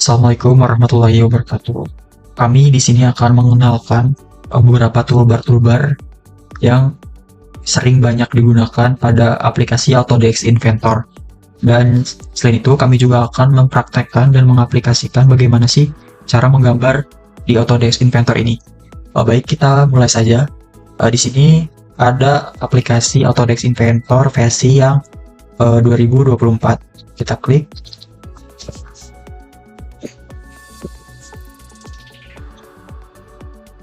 Assalamualaikum warahmatullahi wabarakatuh. Kami di sini akan mengenalkan beberapa toolbar-toolbar yang sering banyak digunakan pada aplikasi Autodesk Inventor. Dan selain itu, kami juga akan mempraktekkan dan mengaplikasikan bagaimana sih cara menggambar di Autodesk Inventor ini. Baik, kita mulai saja. Di sini ada aplikasi Autodesk Inventor versi yang 2024. Kita klik.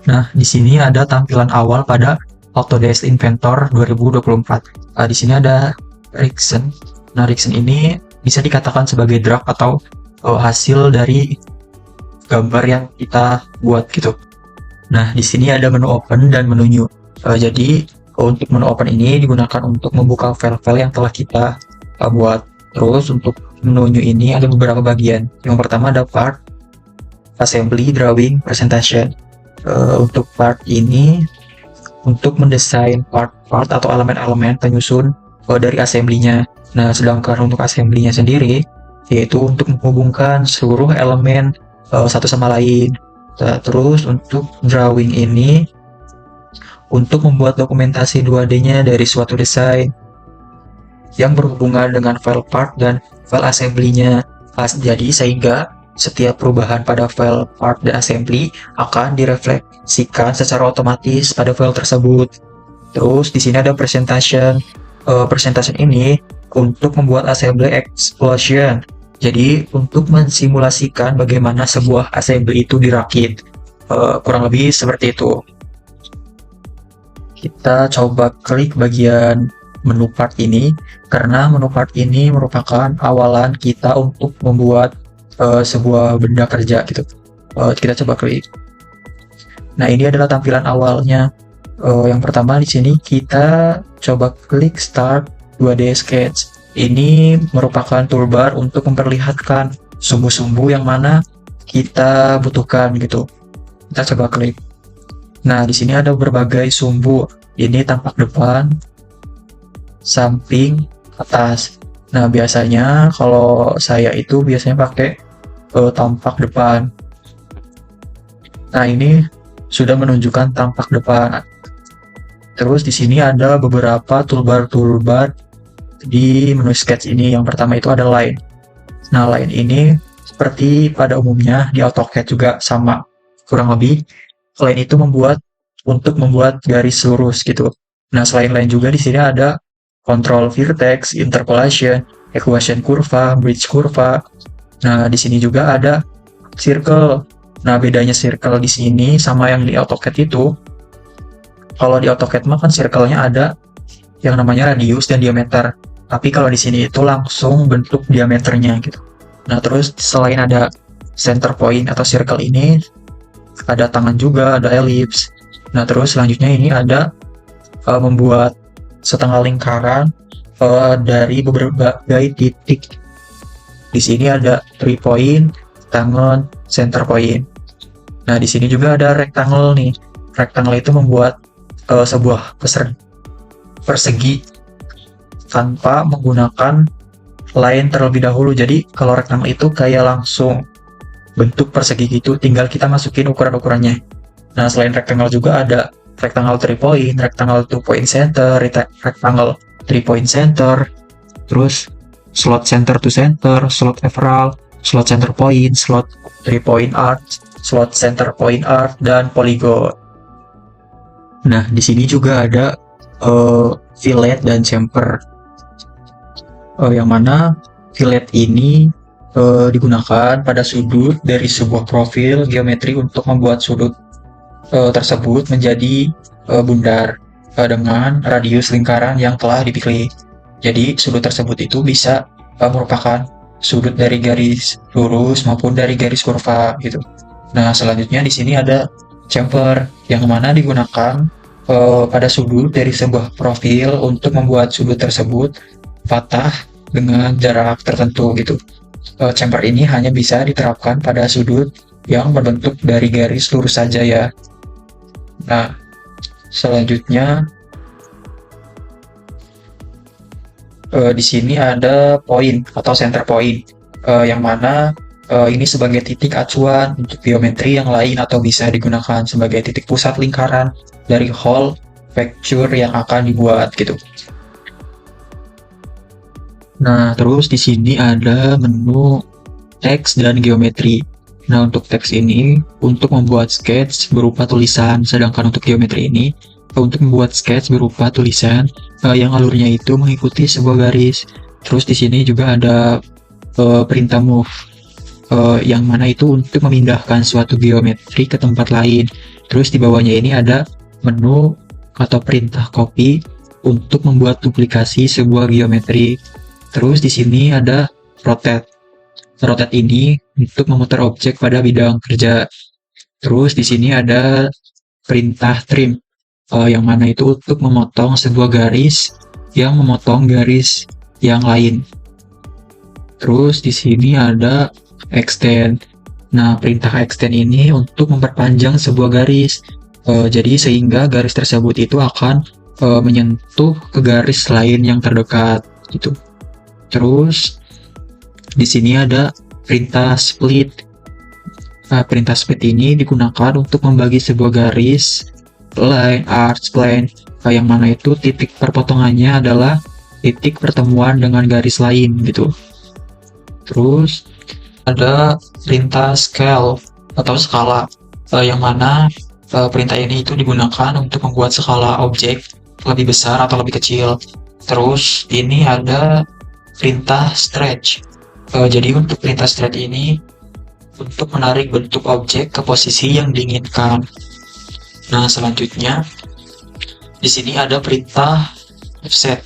Nah, di sini ada tampilan awal pada Autodesk Inventor 2024. Di sini ada Rickson. Nah, Rickson ini bisa dikatakan sebagai draft atau hasil dari gambar yang kita buat gitu. Nah, di sini ada menu open dan menu new. Jadi, untuk menu open ini digunakan untuk membuka file-file yang telah kita buat. Terus, untuk menu new ini ada beberapa bagian. Yang pertama ada part, assembly, drawing, presentation. Untuk part ini untuk mendesain part-part atau elemen-elemen penyusun dari assembly-nya. Nah, sedangkan untuk assembly-nya sendiri yaitu untuk menghubungkan seluruh elemen satu sama lain. Terus untuk drawing ini untuk membuat dokumentasi 2D-nya dari suatu desain yang berhubungan dengan file part dan file assembly-nya. Jadi sehingga setiap perubahan pada file part dan assembly akan direfleksikan secara otomatis pada file tersebut. Terus di sini ada presentation. Presentation ini untuk membuat assembly explosion. Jadi untuk mensimulasikan bagaimana sebuah assembly itu dirakit. Kurang lebih seperti itu. Kita coba klik bagian menu part ini karena menu part ini merupakan awalan kita untuk membuat sebuah benda kerja gitu. Kita coba klik. Nah, ini adalah tampilan awalnya. Yang pertama di sini kita coba klik Start 2D Sketch. Ini merupakan toolbar untuk memperlihatkan sumbu-sumbu yang mana kita butuhkan gitu. Kita coba klik. Nah, di sini ada berbagai sumbu. Ini tampak depan, samping, atas. Nah, biasanya kalau saya itu biasanya pakai tampak depan. Nah, ini sudah menunjukkan tampak depan. Terus di sini ada beberapa toolbar-toolbar di menu sketch ini. Yang pertama itu ada line. Nah, line ini seperti pada umumnya di AutoCAD juga sama. Kurang lebih line itu untuk membuat garis lurus gitu. Nah, selain line juga di sini ada control vertex, interpolation, equation kurva, bridge kurva. Nah, di sini juga ada circle. Nah, bedanya circle di sini sama yang di AutoCAD itu, kalau di AutoCAD mah kan circle-nya ada yang namanya radius dan diameter. Tapi kalau di sini itu langsung bentuk diameternya gitu. Nah, terus selain ada center point atau circle ini, ada tangan juga, ada ellipse. Nah, terus selanjutnya ini ada membuat setengah lingkaran dari berbagai titik. Di sini ada 3 point, tangan, center point. Nah, di sini juga ada rectangle nih. Rectangle itu membuat sebuah persegi tanpa menggunakan line terlebih dahulu. Jadi, kalau rectangle itu kayak langsung bentuk persegi gitu, tinggal kita masukin ukuran-ukurannya. Nah, selain rectangle juga ada rectangle 3 point, rectangle 2 point center, rectangle 3 point center, terus slot center to center, slot emerald, slot center point, slot 3 point arc, slot center point arc, dan polygon. Nah, di sini juga ada fillet dan chamfer. Yang mana fillet ini digunakan pada sudut dari sebuah profil geometri untuk membuat sudut tersebut menjadi bundar dengan radius lingkaran yang telah dipilih. Jadi sudut tersebut itu bisa merupakan sudut dari garis lurus maupun dari garis kurva gitu. Nah, selanjutnya di sini ada chamfer yang mana digunakan pada sudut dari sebuah profil untuk membuat sudut tersebut patah dengan jarak tertentu gitu. Chamfer ini hanya bisa diterapkan pada sudut yang berbentuk dari garis lurus saja ya. Nah, selanjutnya di sini ada point atau center point, yang mana Ini sebagai titik acuan untuk geometri yang lain atau bisa digunakan sebagai titik pusat lingkaran dari whole vector yang akan dibuat gitu. Nah, terus di sini ada menu teks dan geometri. Nah, untuk teks ini untuk membuat sketch berupa tulisan, sedangkan untuk geometri ini untuk membuat sketch berupa tulisan yang alurnya itu mengikuti sebuah garis. Terus di sini juga ada perintah move yang mana itu untuk memindahkan suatu geometri ke tempat lain. Terus di bawahnya ini ada menu atau perintah copy untuk membuat duplikasi sebuah geometri. Terus di sini ada rotate. Rotate ini untuk memutar objek pada bidang kerja. Terus di sini ada perintah trim yang mana itu untuk memotong sebuah garis yang memotong garis yang lain. Terus di sini ada extend. Nah, perintah extend ini untuk memperpanjang sebuah garis. Jadi sehingga garis tersebut itu akan menyentuh ke garis lain yang terdekat gitu. Terus di sini ada perintah split. Nah, perintah split ini digunakan untuk membagi sebuah garis line, arc, plane, yang mana itu titik perpotongannya adalah titik pertemuan dengan garis lain gitu. Terus ada perintah scale atau skala, yang mana perintah ini itu digunakan untuk membuat skala objek lebih besar atau lebih kecil. Terus ini ada perintah stretch. Jadi untuk perintah stretch ini untuk menarik bentuk objek ke posisi yang diinginkan. Nah, selanjutnya di sini ada perintah offset.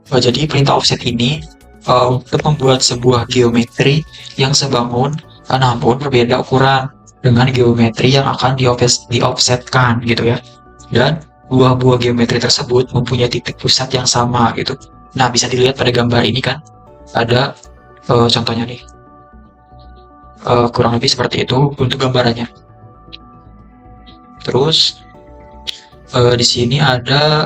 Jadi perintah offset ini untuk membuat sebuah geometri yang sebangun namun berbeda ukuran dengan geometri yang akan di-offsetkan gitu ya. Dan buah-buah geometri tersebut mempunyai titik pusat yang sama gitu. Nah, bisa dilihat pada gambar ini kan ada contohnya nih. Kurang lebih seperti itu untuk gambarannya. Terus di sini ada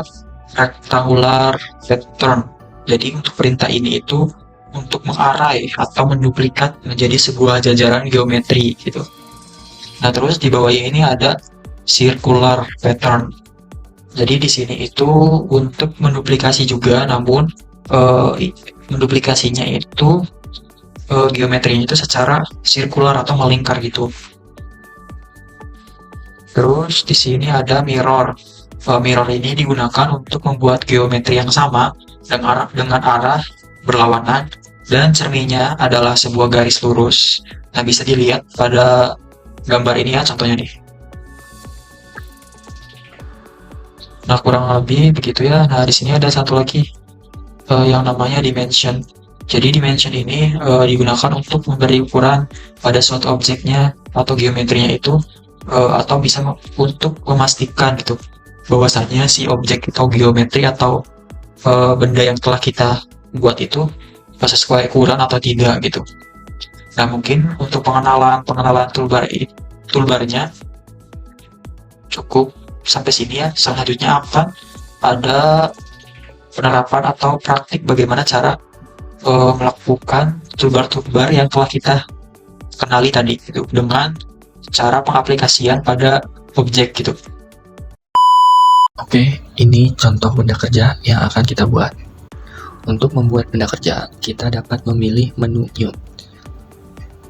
rectangular pattern. Jadi untuk perintah ini itu untuk mengarai atau menduplikat menjadi sebuah jajaran geometri gitu. Nah, terus di bawahnya ini ada circular pattern. Jadi di sini itu untuk menduplikasi juga, namun menduplikasinya itu geometrinya itu secara sirkular atau melingkar gitu. Terus di sini ada mirror. Mirror ini digunakan untuk membuat geometri yang sama dengan arah berlawanan dan cerminnya adalah sebuah garis lurus. Nah, bisa dilihat pada gambar ini ya contohnya nih. Nah, kurang lebih begitu ya. Nah, di sini ada satu lagi yang namanya dimension. Jadi dimension ini digunakan untuk memberi ukuran pada suatu objeknya atau geometrinya itu, atau bisa untuk memastikan gitu bahwasanya si objek atau geometri atau benda yang telah kita buat itu sesuai ukuran atau tidak gitu. Nah, mungkin untuk pengenalan toolbarnya cukup sampai sini ya. Selanjutnya akan ada penerapan atau praktik bagaimana cara melakukan toolbar yang telah kita kenali tadi gitu dengan cara pengaplikasian pada objek gitu. Oke, ini contoh benda kerja yang akan kita buat. Untuk membuat benda kerja, kita dapat memilih menu New.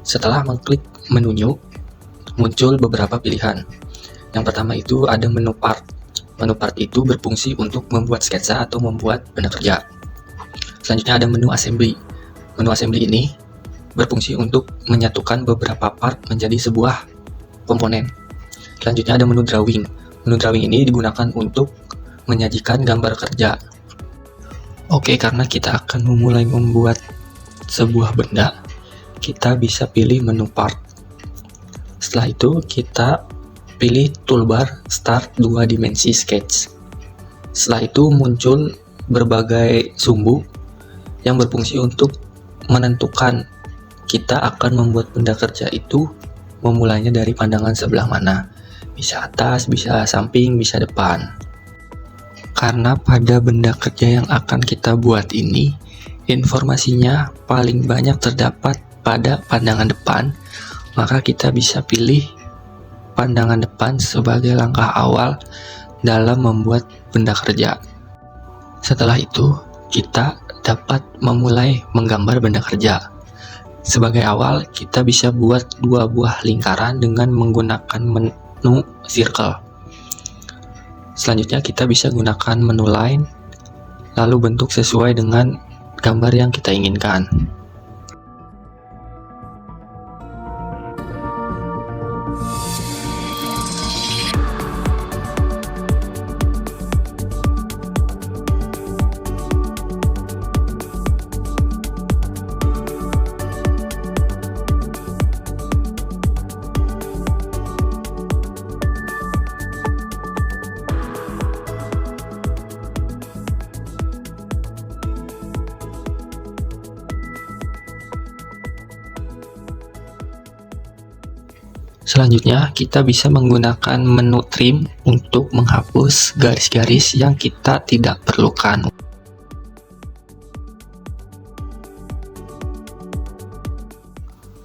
Setelah mengklik menu New, muncul beberapa pilihan. Yang pertama itu ada menu Part. Menu Part itu berfungsi untuk membuat sketsa atau membuat benda kerja. Selanjutnya ada menu Assembly. Menu Assembly ini berfungsi untuk menyatukan beberapa part menjadi sebuah komponen. Selanjutnya ada menu Drawing. Menu Drawing ini digunakan untuk menyajikan gambar kerja. Oke, karena kita akan memulai membuat sebuah benda, kita bisa pilih menu Part. Setelah itu kita pilih toolbar Start 2 dimensi Sketch. Setelah itu muncul berbagai sumbu yang berfungsi untuk menentukan kita akan membuat benda kerja itu memulainya dari pandangan sebelah mana. Bisa atas, bisa samping, bisa depan. Karena pada benda kerja yang akan kita buat ini, informasinya paling banyak terdapat pada pandangan depan, maka kita bisa pilih pandangan depan sebagai langkah awal dalam membuat benda kerja. Setelah itu, kita dapat memulai menggambar benda kerja. Sebagai awal, kita bisa buat 2 buah lingkaran dengan menggunakan menu circle. Selanjutnya, kita bisa gunakan menu line, lalu bentuk sesuai dengan gambar yang kita inginkan. Selanjutnya, kita bisa menggunakan menu trim untuk menghapus garis-garis yang kita tidak perlukan.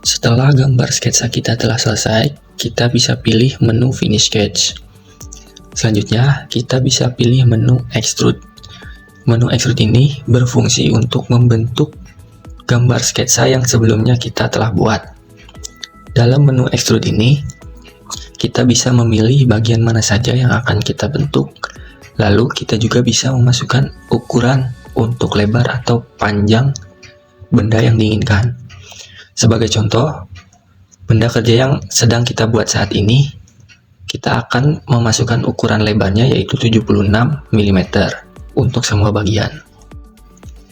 Setelah gambar sketsa kita telah selesai, kita bisa pilih menu Finish Sketch. Selanjutnya, kita bisa pilih menu Extrude. Menu Extrude ini berfungsi untuk membentuk gambar sketsa yang sebelumnya kita telah buat. Dalam menu Extrude ini, kita bisa memilih bagian mana saja yang akan kita bentuk. Lalu kita juga bisa memasukkan ukuran untuk lebar atau panjang benda yang diinginkan. Sebagai contoh, benda kerja yang sedang kita buat saat ini, kita akan memasukkan ukuran lebarnya yaitu 76 mm untuk semua bagian.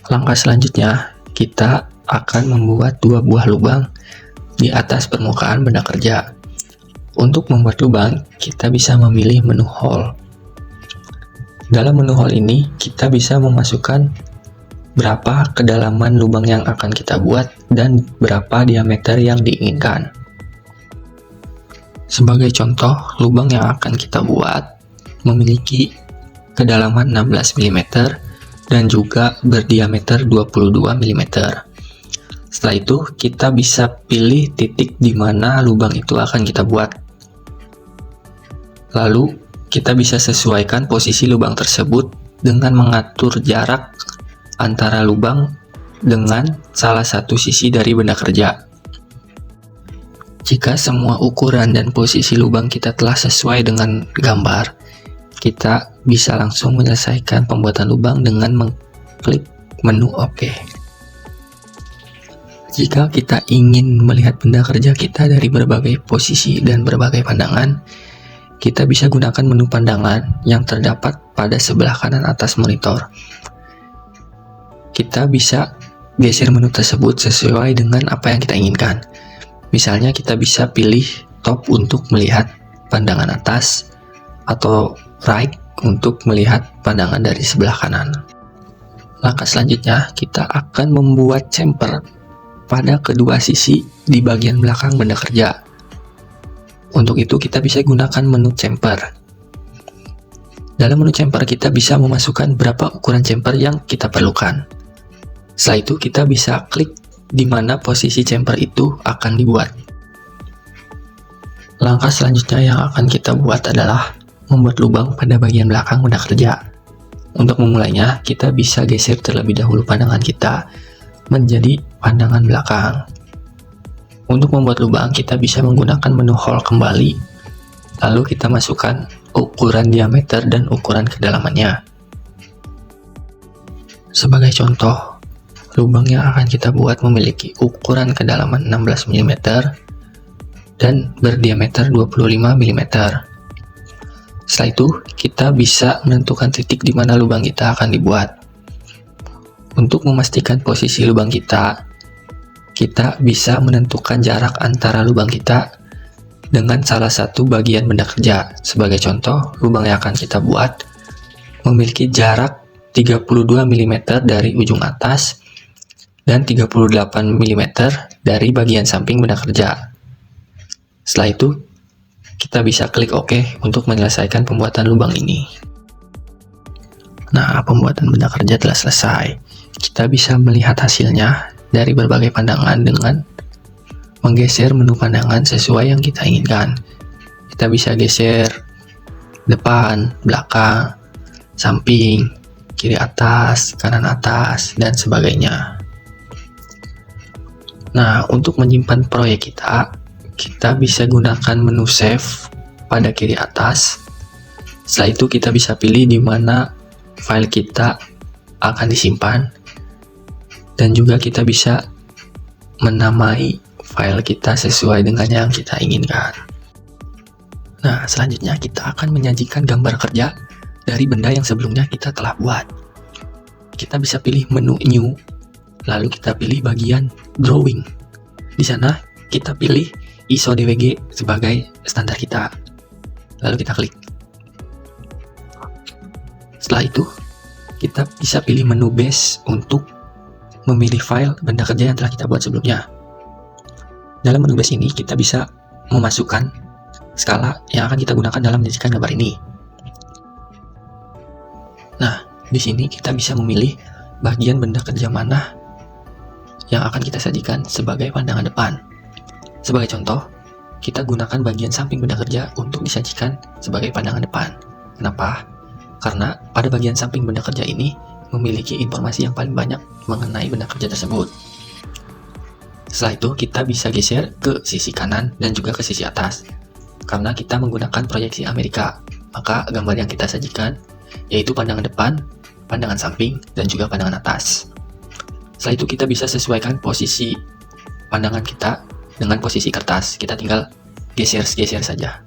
Langkah selanjutnya, kita akan membuat 2 buah lubang di atas permukaan benda kerja. Untuk membuat lubang, kita bisa memilih menu hole. Dalam menu hole ini, kita bisa memasukkan berapa kedalaman lubang yang akan kita buat dan berapa diameter yang diinginkan. Sebagai contoh, lubang yang akan kita buat memiliki kedalaman 16 mm dan juga berdiameter 22 mm. Setelah itu, kita bisa pilih titik di mana lubang itu akan kita buat. Lalu, kita bisa sesuaikan posisi lubang tersebut dengan mengatur jarak antara lubang dengan salah satu sisi dari benda kerja. Jika semua ukuran dan posisi lubang kita telah sesuai dengan gambar, kita bisa langsung menyelesaikan pembuatan lubang dengan mengklik menu OK. Jika kita ingin melihat benda kerja kita dari berbagai posisi dan berbagai pandangan, kita bisa gunakan menu pandangan yang terdapat pada sebelah kanan atas monitor. Kita bisa geser menu tersebut sesuai dengan apa yang kita inginkan. Misalnya kita bisa pilih top untuk melihat pandangan atas atau right untuk melihat pandangan dari sebelah kanan. Langkah selanjutnya, kita akan membuat chamfer pada kedua sisi di bagian belakang benda kerja. Untuk itu kita bisa gunakan menu chamfer. Dalam menu chamfer kita bisa memasukkan berapa ukuran chamfer yang kita perlukan. Setelah itu kita bisa klik di mana posisi chamfer itu akan dibuat. Langkah selanjutnya yang akan kita buat adalah membuat lubang pada bagian belakang benda kerja. Untuk memulainya, kita bisa geser terlebih dahulu pandangan kita menjadi pandangan belakang. Untuk membuat lubang, kita bisa menggunakan menu hole kembali, lalu kita masukkan ukuran diameter dan ukuran kedalamannya. Sebagai contoh, lubang yang akan kita buat memiliki ukuran kedalaman 16 mm dan berdiameter 25 mm. Setelah itu, kita bisa menentukan titik di mana lubang kita akan dibuat. Untuk memastikan posisi lubang kita bisa menentukan jarak antara lubang kita dengan salah satu bagian benda kerja. Sebagai contoh, lubang yang akan kita buat memiliki jarak 32 mm dari ujung atas dan 38 mm dari bagian samping benda kerja. Setelah itu, kita bisa klik OK untuk menyelesaikan pembuatan lubang ini. Nah, pembuatan benda kerja telah selesai. Kita bisa melihat hasilnya dari berbagai pandangan dengan menggeser menu pandangan sesuai yang kita inginkan. Kita bisa geser depan, belakang, samping, kiri atas, kanan atas, dan sebagainya. Nah, untuk menyimpan proyek kita bisa gunakan menu save pada kiri atas. Setelah itu kita bisa pilih di mana file kita akan disimpan, dan juga kita bisa menamai file kita sesuai dengan yang kita inginkan. Nah, selanjutnya kita akan menyajikan gambar kerja dari benda yang sebelumnya kita telah buat. Kita bisa pilih menu new, lalu kita pilih bagian drawing. Di sana kita pilih ISO DWG sebagai standar kita, lalu kita klik. Setelah itu kita bisa pilih menu base untuk memilih file benda kerja yang telah kita buat sebelumnya. Dalam menu base ini kita bisa memasukkan skala yang akan kita gunakan dalam menyajikan gambar ini. Nah, di sini kita bisa memilih bagian benda kerja mana yang akan kita sajikan sebagai pandangan depan. Sebagai contoh, kita gunakan bagian samping benda kerja untuk disajikan sebagai pandangan depan. Kenapa? Karena pada bagian samping benda kerja ini memiliki informasi yang paling banyak mengenai benda kerja tersebut. Setelah itu kita bisa geser ke sisi kanan dan juga ke sisi atas. Karena kita menggunakan proyeksi Amerika, maka gambar yang kita sajikan yaitu pandangan depan, pandangan samping, dan juga pandangan atas. Setelah itu kita bisa sesuaikan posisi pandangan kita dengan posisi kertas. Kita tinggal geser saja.